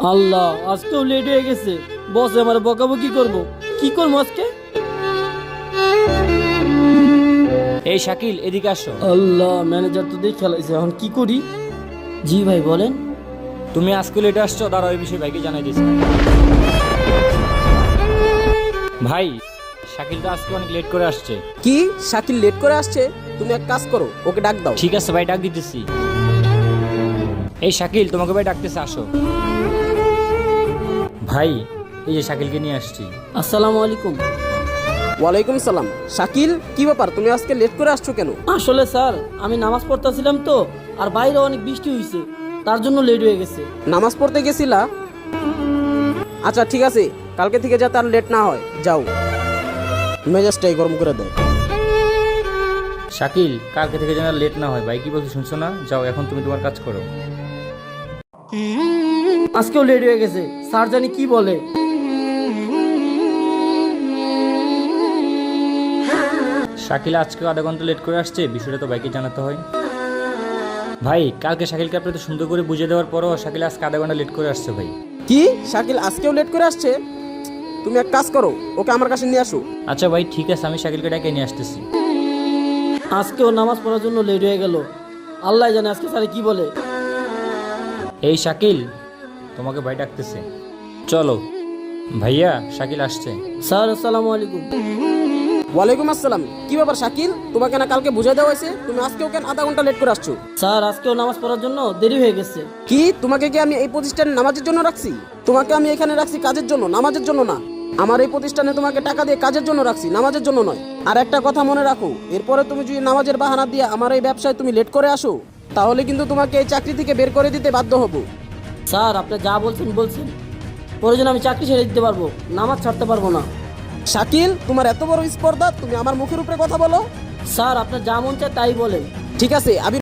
আল্লাহ, আজকেও লেট হয়ে গেছে। বস আমার বকাবকি করবো, কি করবো আজকে? এই শাকিল, এদিকে আসো। আল্লাহ, ম্যানেজার তো দেখে ফেলাইছে, এখন কি করি? জি ভাই বলেন। তুমি আজকে লেটে আসছো, দাঁড়াও এই বিষয়ে ভাইকে জানাই দিচ্ছি। ভাই, শাকিল তো আজকে অনেক লেট করে আসছে। কি শাকিল লেট করে আসছে? তুমি এক কাজ করো, ওকে ডাক দাও। ঠিক আছে ভাই, ডাক দিতেছি। এই শাকিল, তোমাকে ভাই ডাকতেছে, আসো। ভাই, এই যে শাকিলকে নিয়ে আসছি। আসসালামু আলাইকুম। ওয়ালাইকুম সালাম। শাকিল, কি ব্যাপার, তুমি আজকে লেট করে আসছো কেন? আসলে স্যার, আমি নামাজ পড়তেছিলাম তো, আর বাইরে অনেক বৃষ্টি হয়েছে, তার জন্য লেট হয়ে গেছে। নামাজ পড়তে গেছিলা? আচ্ছা ঠিক আছে, কালকে থেকে যাতে আর লেট না হয়, যাও। মেজাজটাই গরম করে দেয়। শাকিল, কালকে থেকে যেন লেট না হয়। ভাই কি বলছো শুনছো না? যাও, এখন তুমি তোমার কাজ করো। আজকেও লেট হয়ে গেছে, স্যার জানি কি বলে। শাকিল আজকে আধা ঘন্টা লেট করে আসছে, বিষয়টা তো ভাইকে জানাতে হয়। ভাই, কালকে শাকিলকে আপনি তো সুন্দর করে বুঝিয়ে দেওয়ার পরও শাকিল আজকে আধা ঘন্টা লেট করে আসছে ভাই। কি শাকিল আজকেও লেট করে আসছে? তুমি এক কাজ করো, ওকে আমার কাছে নিয়ে আসো। আচ্ছা ভাই, ঠিক আছে, আমি শাকিলকে ডেকে নিয়ে আসতেছি। আজকেও নামাজ পড়ার জন্য লেট হয়ে গেল। আল্লাহ জানে আজকে স্যার কি বলে। এই শাকিল, তোমাকে ভাই ডাকতেছে, চলো। ভাইয়া, শাকিল আসছে। স্যার আসসালামু আলাইকুম। ওয়ালাইকুম আসসালাম। কি ব্যাপার শাকিল, তোমাকে না কালকে বুঝাই দেওয়া হয়েছে, তুমি আজকেও কেন আধা ঘন্টা লেট করে আসছো? স্যার আজকেও নামাজ পড়ার জন্য দেরি হয়ে গেছে। কি তোমাকে কি আমি এই প্রতিষ্ঠানে নামাজের জন্য রাখছি? তোমাকে আমি এখানে রাখছি কাজের জন্য, নামাজের জন্য না। আমার এই প্রতিষ্ঠানে তোমাকে টাকা দিয়ে কাজের জন্য রাখছি, নামাজের জন্য নয়। আর একটা কথা মনে রাখো, এরপরে তুমি যদি নামাজের বাহানা দিয়ে আমার এই ব্যবসায় তুমি লেট করে আসো, তাহলে কিন্তু তোমাকে এই চাকরি থেকে বের করে দিতে বাধ্য হব। স্যার আপনি যা বলছেন বলছেন, প্রয়োজন আমি চাকরি ছেড়ে দিতে পারবো, নামাজ ছাড়তে পারবো না। শাকিল, তোমার এত বড় স্পর্ধা, তুমি আমার মুখের উপরে কথা বলো? স্যার আপনার যা মন চায় তাই বলেন। ঠিক আছে, আমি